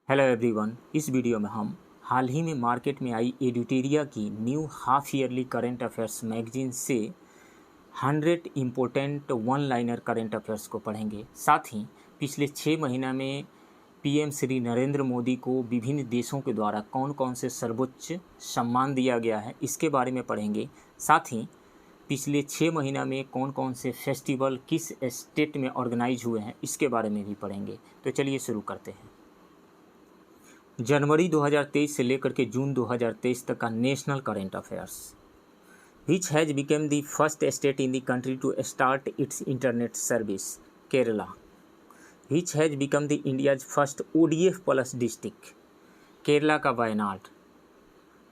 Hello everyone. इस video में हम हाल ही में मार्केट में आई एडिटोरिया की new half yearly current affairs magazine से 100 important one liner current affairs को पढ़ेंगे। साथ ही पिछले 6 महीना में पीएम श्री नरेंद्र मोदी को विभिन्न देशों के द्वारा कौन कौन से सर्वोच्च सम्मान दिया गया है इसके बारे में पढ़ेंगे। साथ ही पिछले 6 महीना में कौन कौन से फेस्टिवल किस स्टेट में ऑर्गेनाइज हुए हैं इसके बारे में भी पढ़ेंगे। तो चलिए शुरू करते हैं। जनवरी 2023 से लेकर के जून 2023 तक का national current affairs. Which has become the first state in the country to start its internet service? Kerala. Which has become the India's first ODF plus district? Kerala का Wayanad.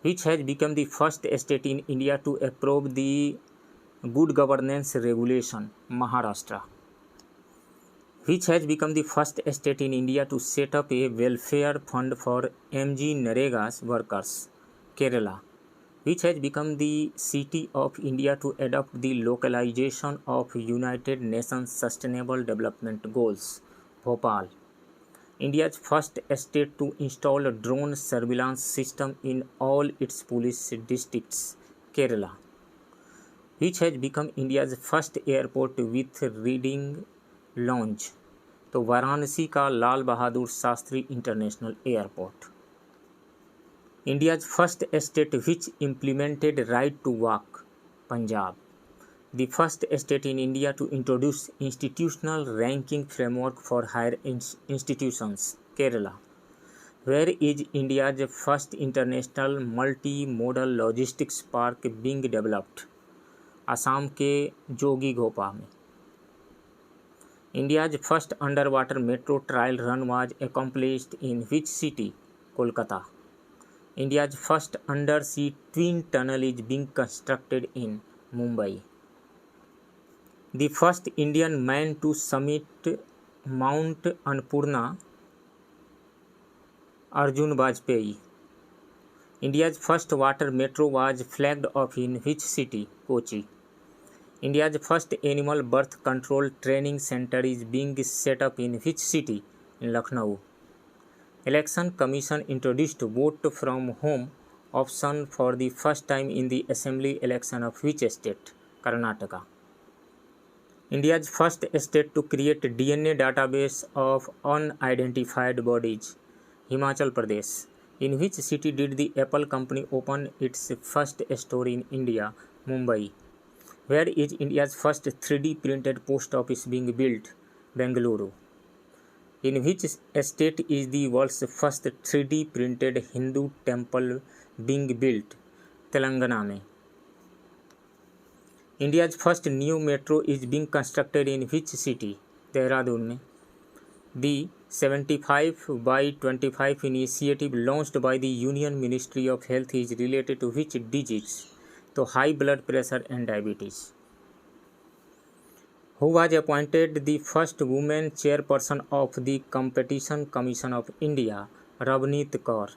Which has become the first state in India to approve the good governance regulation? Maharashtra. Which has become the first state in India to set up a welfare fund for MGNREGA's workers? Kerala. Which has become the city of India to adopt the localization of United Nations Sustainable Development Goals? Bhopal. India's first state to install a drone surveillance system in all its police districts? Kerala. Which has become India's first airport with reading launch? तो वाराणसी का Lal Bahadur Shastri international airport. India's first state which implemented right to walk? Punjab. The first state in India to introduce institutional ranking framework for higher institutions? Kerala. Where is India's first international multi modal logistics park being developed? Assam के जोगीघोपा में। India's first underwater metro trial run was accomplished in which city? Kolkata. India's first undersea twin tunnel is being constructed in Mumbai. The first Indian man to summit Mount Annapurna? Arjun Vajpayee. India's first water metro was flagged off in which city? Kochi. India's first animal birth control training center is being set up in which city? In Lucknow. Election Commission introduced vote from home option for the first time in the assembly election of which state? Karnataka. India's first state to create DNA database of unidentified bodies? Himachal Pradesh. In which city did the Apple company open its first store in India? Mumbai. Where is India's first 3D printed post office being built? Bengaluru. In which state is the world's first 3D printed Hindu temple being built? Telangana में. India's first new metro is being constructed in which city? Dehradun में. The 75/25 initiative launched by the Union Ministry of Health is related to which disease? तो high blood pressure and diabetes. Who was appointed the first women chairperson of the competition commission of India? Ravneet Kaur.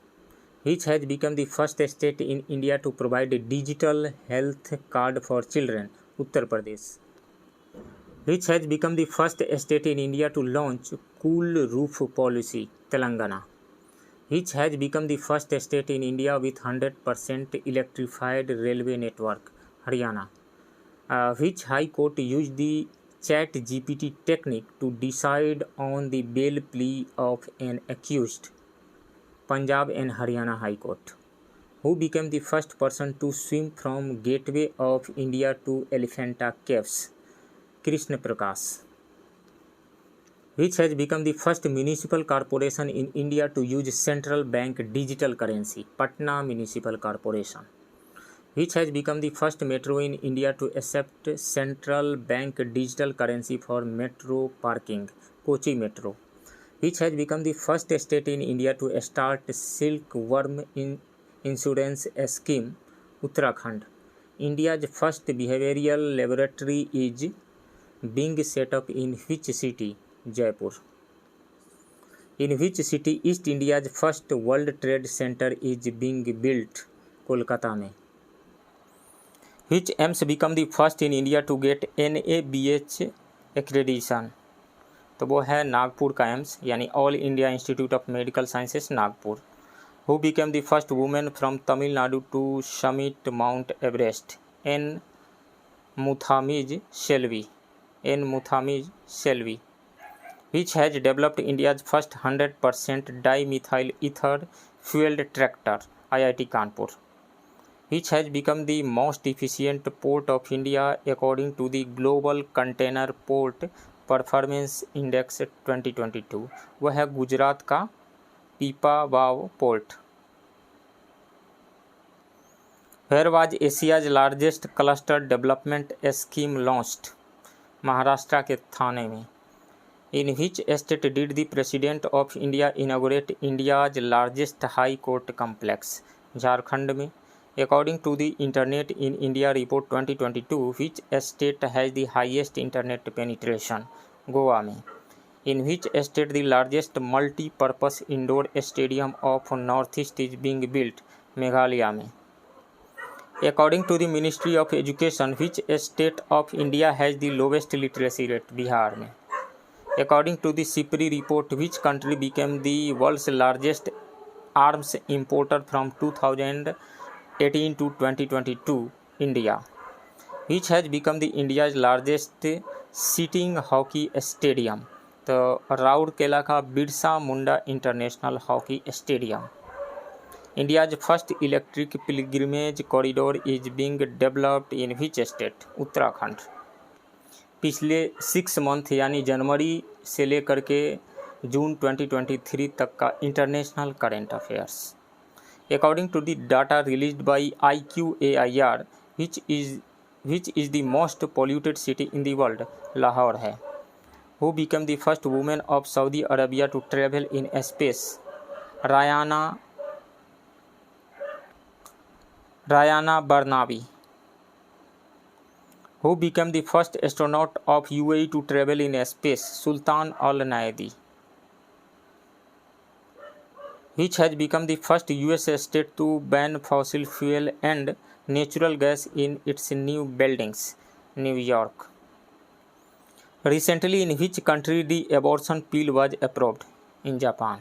Which has become the first state in India to provide digital health card for children? Uttar Pradesh. Which has become the first state in India to launch cool roof policy? Telangana. Which has become the first state in India with 100% electrified railway network? Haryana. Which High Court used the ChatGPT technique to decide on the bail plea of an accused? Punjab and Haryana High Court. Who became the first person to swim from Gateway of India to Elephanta Caves? Krishna Prakash. Which has become the first municipal corporation in India to use central bank digital currency? Patna Municipal Corporation. Which has become the first metro in India to accept central bank digital currency for metro parking? Kochi Metro. Which has become the first state in India to start silkworm insurance scheme? Uttarakhand. India's first behavioral laboratory is being set up in which city? Jaipur. In which city East India's first World Trade Center is being built? Kolkata में. Which aims become the first in India to get NABH accreditation? तो वो है नागपुर का AIIMS यानी all India institute of medical sciences Nagpur. Who became the first women from Tamil Nadu to summit mount Everest? N Muthamizh Selvi. N Muthamizh Selvi. Which has developed India's first 100% dimethyl ether fueled tractor? IIT Kanpur. Which has become the most efficient port of India according to the Global Container Port Performance Index 2022? वह है गुजरात का Pipavav port. Where was Asia's largest cluster development scheme launched? Maharashtra के थाने में। In which state did the President of India inaugurate India's largest high court complex? Jharkhand में। According to the Internet in India report 2022, which state has the highest internet penetration? Goa में। In which state the largest multi-purpose indoor stadium of Northeast is being built? Meghalaya में। According to the Ministry of Education, which state of India has the lowest literacy rate? Bihar में। According to the SIPRI report, which country became the world's largest arms importer from 2018 to 2022? India. Which has become the India's largest sitting hockey stadium? तो राउरकेला का Birsa Munda international hockey stadium. India's first electric pilgrimage corridor is being developed in which state? Uttarakhand. पिछले 6 month यानी जनवरी से लेकर के जून 2023 तक का international current affairs. According to the data released by IQAIR, which is the most polluted city in the world? Lahore है। Who became the first woman of Saudi Arabia to travel in space? Rayyanah Barnawi. Who became the first astronaut of UAE to travel in space? Sultan Al Nahyan. Which has become the first US state to ban fossil fuel and natural gas in its new buildings? New York. Recently, in which country the abortion pill was approved? In Japan.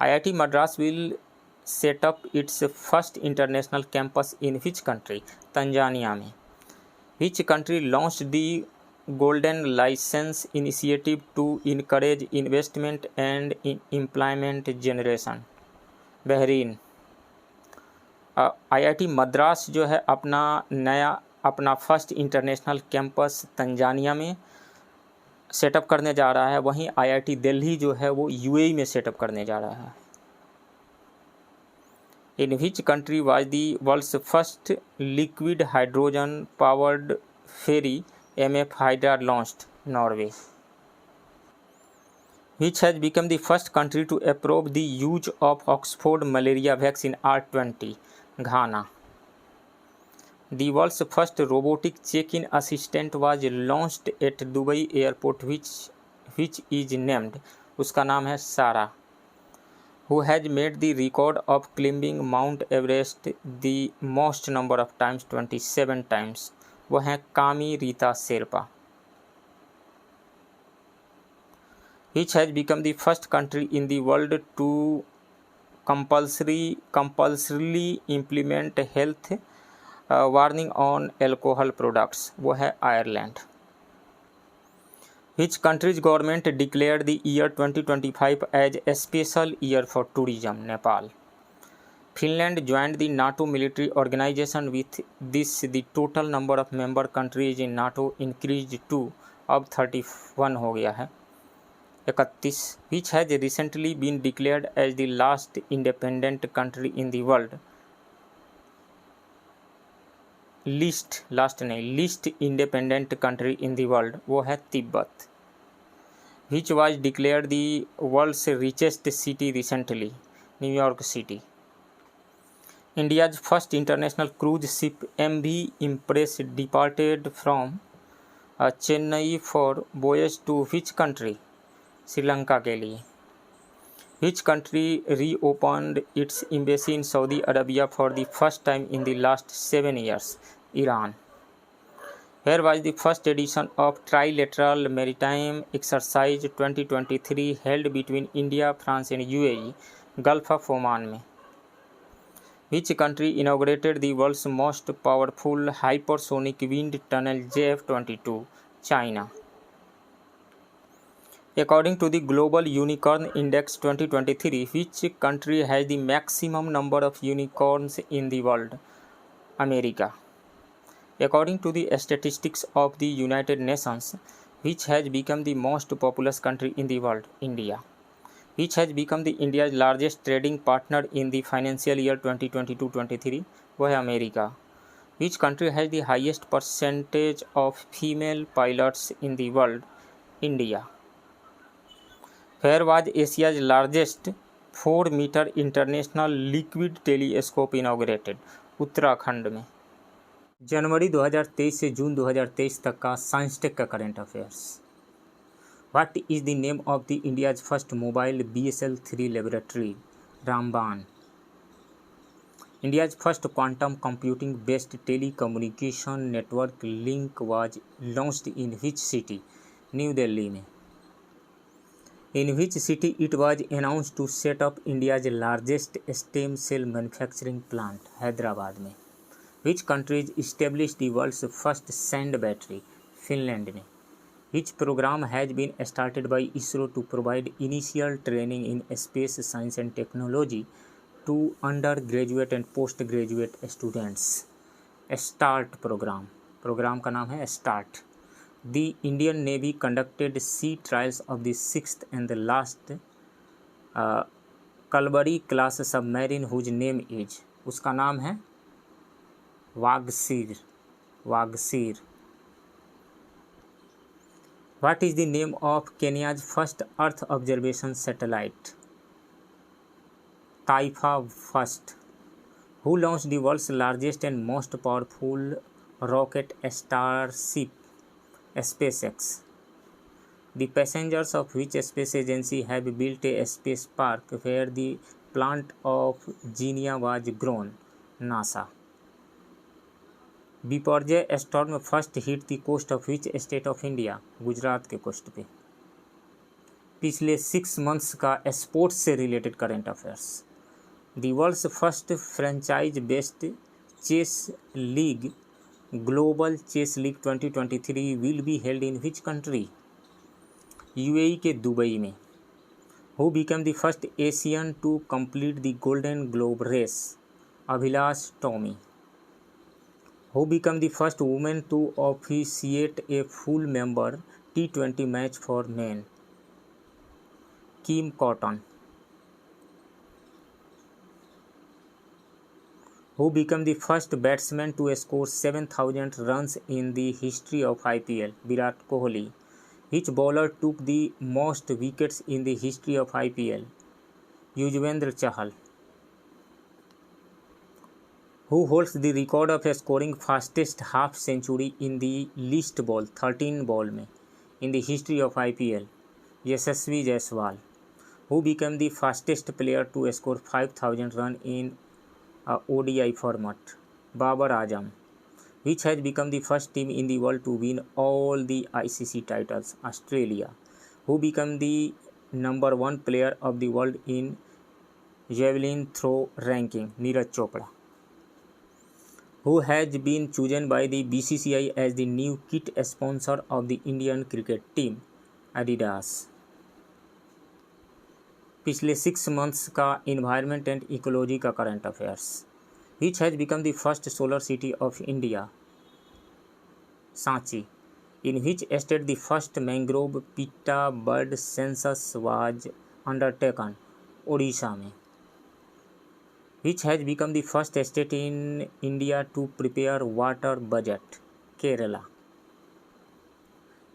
IIT Madras will set up its first international campus in which country? Tanzania में। Which country launched the Golden License Initiative to encourage investment and employment generation? Bahrain. IIT Madras जो है अपना first international campus Tanzania में setup करने जा रहा है। वहीं IIT दिल्ली जो है वो UAE में सेटअप करने जा रहा है। In which country was the world's first liquid hydrogen powered ferry MF Hydra launched? Norway. Which has become the first country to approve the use of Oxford malaria vaccine R20? Ghana. The world's first robotic check-in assistant was launched at Dubai airport, which is named, उसका नाम है सारा। Who has made the record of climbing Mount Everest the most number of times? 27 times. वो हैं कामी Rita Sherpa. Which has become the first country in the world to compulsorily implement health warning on alcohol products? वो है Ireland. Which country's government declared the year 2025 as a special year for tourism? Nepal. Finland joined the NATO military organization. With this, the total number of member countries in NATO increased to अब 31 हो गया है 31. Which has recently been declared as the last independent country in the world? least independent country in the world वो है Tibet. Which was declared the world's richest city recently? New York City. India's first international cruise ship MV Impress departed from Chennai for voyage to which country? Sri Lanka के लिए। Which country reopened its embassy in Saudi Arabia for the first time in the last 7 years? Iran. Where was the first edition of Trilateral Maritime Exercise 2023 held between India, France and UAE, Gulf of Oman में? Which country inaugurated the world's most powerful hypersonic wind tunnel JF-22? China. According to the Global Unicorn Index 2023, which country has the maximum number of unicorns in the world? America. According to the statistics of the United Nations, which has become the most populous country in the world? India. Which has become the India's largest trading partner in the financial year 2022-23? वह है America. Which country has the highest percentage of female pilots in the world? India. Where was Asia's largest 4-meter international liquid telescope inaugurated? Uttarakhand में. जनवरी 2023 से जून 2023 तक का science tech का current affairs. What is the name of the India's first mobile BSL-3 laboratory? Ramban. India's first quantum computing based telecommunication network link was launched in which city? New Delhi में. In which city it was announced to set up India's largest stem cell manufacturing plant? Hyderabad में. Which countries established the world's first sand battery? Finland में. Which program has been started by ISRO to provide initial training in space science and technology to undergraduate and postgraduate students? START program. Program का नाम है START. The Indian Navy conducted sea trials of the 6th and the last Kalbari class submarine whose name is, उसका नाम है Vagsheer. What is the name of Kenya's first Earth observation satellite? Taifa First. Who launched the world's largest and most powerful rocket, Starship? SpaceX. The passengers of which space agency have built a space park where the plant of Genia was grown? NASA. Biparjoy storm first hit the coast of which state of India? Gujarat के coast पे. पिछले 6 months का sports से related current affairs. The world's first franchise based chess league global chess league 2023 will be held in which country? UAE के Dubai में. Who become the first Asian to complete the golden globe race? Abhilash Tomy. Who became the first woman to officiate a full member T20 match for men? Kim Cotton. Who became the first batsman to score 7,000 runs in the history of IPL? Virat Kohli. Which bowler took the most wickets in the history of IPL? Yuzvendra Chahal. Who holds the record of scoring fastest half century in the least ball 13 ball में in the history of IPL? Yashasvi Jaiswal. Who became the fastest player to score 5,000 run in a ODI format? Babar Azam. Which has become the first team in the world to win all the ICC titles? Australia. Who became the number 1 player of the world in javelin throw ranking? Neeraj Chopra. Who has been chosen by the BCCI as the new kit sponsor of the Indian cricket team? Adidas. पिछले 6 months का environment and ecology का current affairs. Which has become the first solar city of India? Sanchi. In which state the first mangrove pitta bird census was undertaken? Odisha में. Which has become the first state in India to prepare water budget? Kerala.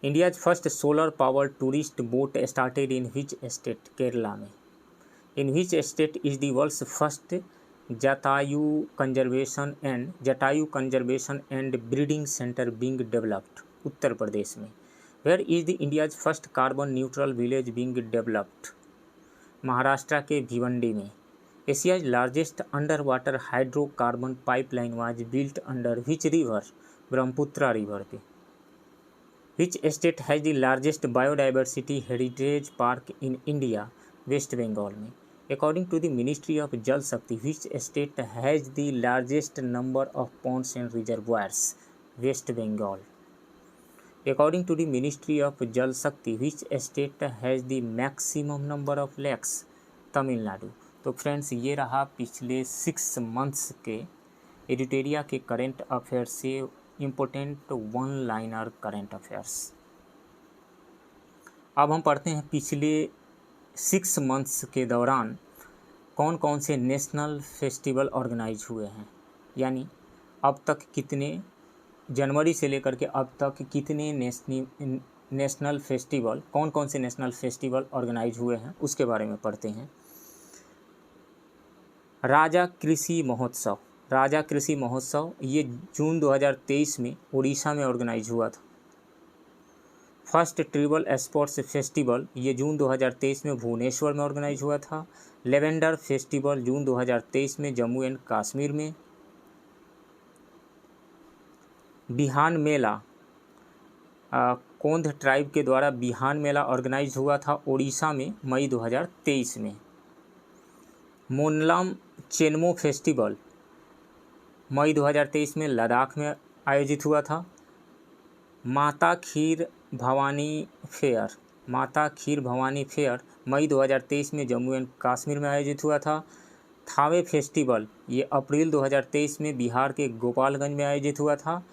India's first solar powered tourist boat started in which state? Kerala में. In which state is the world's first Jatayu conservation and breeding center being developed? Uttar Pradesh में. Where is the India's first carbon neutral village being developed? Maharashtra के भिवंडी में. Asia's largest underwater hydrocarbon pipeline was built under which river? Brahmaputra river पे. Which state has the largest biodiversity heritage park in India? West Bengal में। According to the ministry of Jal Shakti which state has the largest number of ponds and reservoirs? West Bengal. According to the ministry of Jal Shakti which state has the maximum number of lakes? Tamil Nadu. तो friends, ये रहा पिछले 6 months के एडिटोरिया के current affairs से important one liner current affairs. अब हम पढ़ते हैं पिछले 6 मंथ्स के दौरान कौन कौन से नेशनल फेस्टिवल ऑर्गेनाइज हुए हैं, यानी अब तक कितने, जनवरी से लेकर के अब तक कितने नेशनल फेस्टिवल, कौन कौन से नेशनल फेस्टिवल ऑर्गेनाइज हुए हैं उसके बारे में पढ़ते हैं। राजा कृषि महोत्सव, राजा कृषि महोत्सव ये जून 2023 में उड़ीसा में ऑर्गेनाइज हुआ था। फर्स्ट ट्रिबल स्पोर्ट्स फेस्टिवल ये जून 2023 में भुवनेश्वर में ऑर्गेनाइज हुआ था। लेवेंडर फेस्टिवल जून 2023 में जम्मू एंड कश्मीर में। बिहान मेला, कोंध ट्राइब के द्वारा बिहान मेला ऑर्गेनाइज हुआ था उड़ीसा में मई 2023 में। मोनलाम चेनमो फेस्टिवल मई 2023 में लद्दाख में आयोजित हुआ था। माता खीर भवानी फेयर, माता खीर भवानी फेयर मई 2023 में जम्मू एंड कश्मीर में आयोजित हुआ था। थावे फेस्टिवल ये अप्रैल 2023 में बिहार के गोपालगंज में आयोजित हुआ था।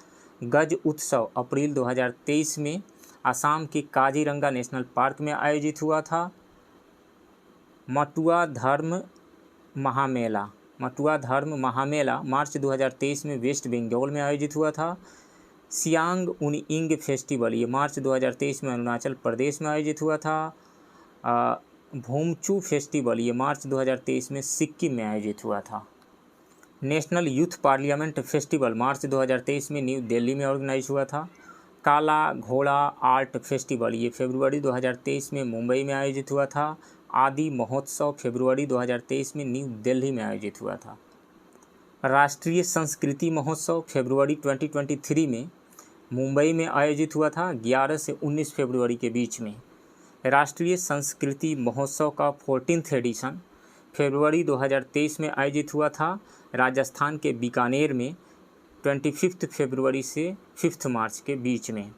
गज उत्सव अप्रैल 2023 में असम के काजीरंगा नेशनल पार्क में आयोजित हुआ था। मटुआ धर्म महामेला, मटुआ धर्म महामेला मार्च 2023 में वेस्ट बंगाल में आयोजित हुआ था। सियांग उनइंग फेस्टिवल ये मार्च 2023 में अरुणाचल प्रदेश में आयोजित हुआ था। भूमचू फेस्टिवल ये मार्च 2023 में सिक्किम में आयोजित हुआ था। नेशनल यूथ पार्लियामेंट फेस्टिवल मार्च 2023 में न्यू दिल्ली में ऑर्गेनाइज हुआ था। काला घोड़ा आर्ट फेस्टिवल ये फरवरी 2023 में मुंबई में आयोजित हुआ था। आदि महोत्सव फरवरी 2023 में न्यू दिल्ली में आयोजित हुआ था। राष्ट्रीय संस्कृति महोत्सव फरवरी 2023 में मुंबई में आयोजित हुआ था 11 से 19 फरवरी के बीच में। राष्ट्रीय संस्कृति महोत्सव का 14th एडिशन फरवरी 2023 में आयोजित हुआ था राजस्थान के बीकानेर में 25 फरवरी से 5 मार्च के बीच में।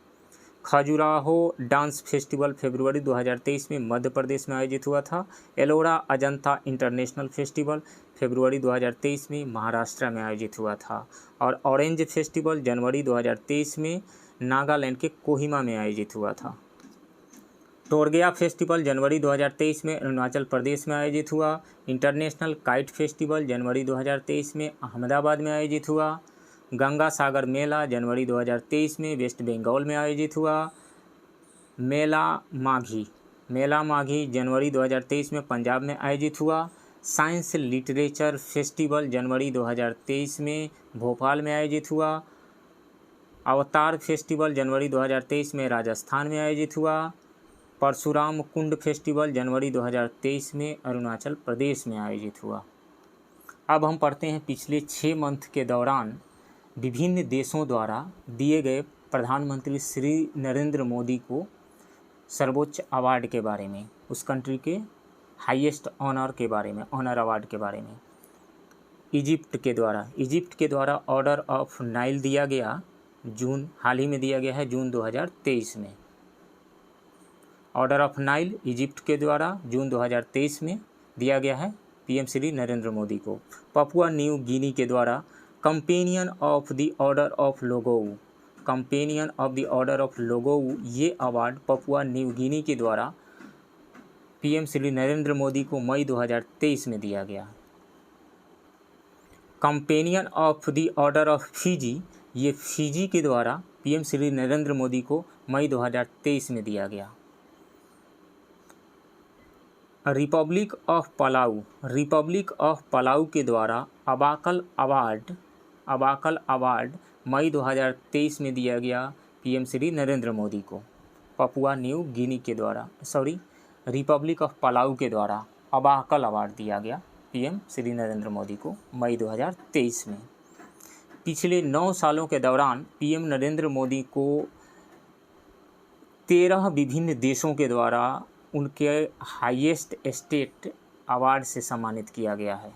खजुराहो डांस फेस्टिवल फरवरी 2023 में मध्य प्रदेश में आयोजित हुआ था। एलोरा अजंता इंटरनेशनल फेस्टिवल फरवरी 2023 में महाराष्ट्र में आयोजित हुआ था। और ऑरेंज फेस्टिवल जनवरी 2023 में नागालैंड के कोहिमा में आयोजित हुआ था। टोरगया फेस्टिवल जनवरी 2023 में अरुणाचल प्रदेश में आयोजित हुआ। इंटरनेशनल काइट फेस्टिवल जनवरी 2023 में अहमदाबाद में आयोजित हुआ। गंगा सागर मेला जनवरी 2023 में वेस्ट बंगाल में आयोजित हुआ। मेला माघी जनवरी 2023 में पंजाब में आयोजित हुआ। साइंस लिटरेचर फेस्टिवल जनवरी 2023 में भोपाल में आयोजित हुआ। अवतार फेस्टिवल जनवरी 2023 में राजस्थान में आयोजित हुआ। परशुराम कुंड फेस्टिवल जनवरी 2023 में अरुणाचल प्रदेश में आयोजित हुआ। अब हम पढ़ते हैं पिछले 6 मंथ के दौरान विभिन्न देशों द्वारा दिए गए प्रधानमंत्री श्री नरेंद्र मोदी को सर्वोच्च अवार्ड के बारे में, उस कंट्री के हाईएस्ट ऑनर के बारे में, ऑनर अवार्ड के बारे में। इजिप्ट के द्वारा ऑर्डर ऑफ नाइल दिया गया, हाल ही में दिया गया है जून 2023 में। ऑर्डर ऑफ नाइल इजिप्ट के द्वारा जून 2023 में दिया गया है पीएम श्री नरेंद्र मोदी को। पपुआ न्यू गिनी के द्वारा companion of the order of Logohu, ये अवार्ड पपुआ न्यू गिनी के द्वारा पीएम श्री नरेंद्र मोदी को मई 2023 में दिया गया। Companion of the order of Fiji, ये फिजी के द्वारा पीएम श्री नरेंद्र मोदी को मई 2023 में दिया गया। रिपब्लिक ऑफ पलाऊ के द्वारा अबाकल अवार्ड मई 2023 में दिया गया पीएम श्री नरेंद्र मोदी को। पपुआ न्यू गिनी के द्वारा, रिपब्लिक ऑफ पलाऊ के द्वारा अबाकल अवार्ड दिया गया पीएम श्री नरेंद्र मोदी को मई 2023 में। पिछले 9 सालों के दौरान पीएम नरेंद्र मोदी को 13 विभिन्न देशों के द्वारा उनके हाईएस्ट स्टेट अवार्ड से सम्मानित किया गया है।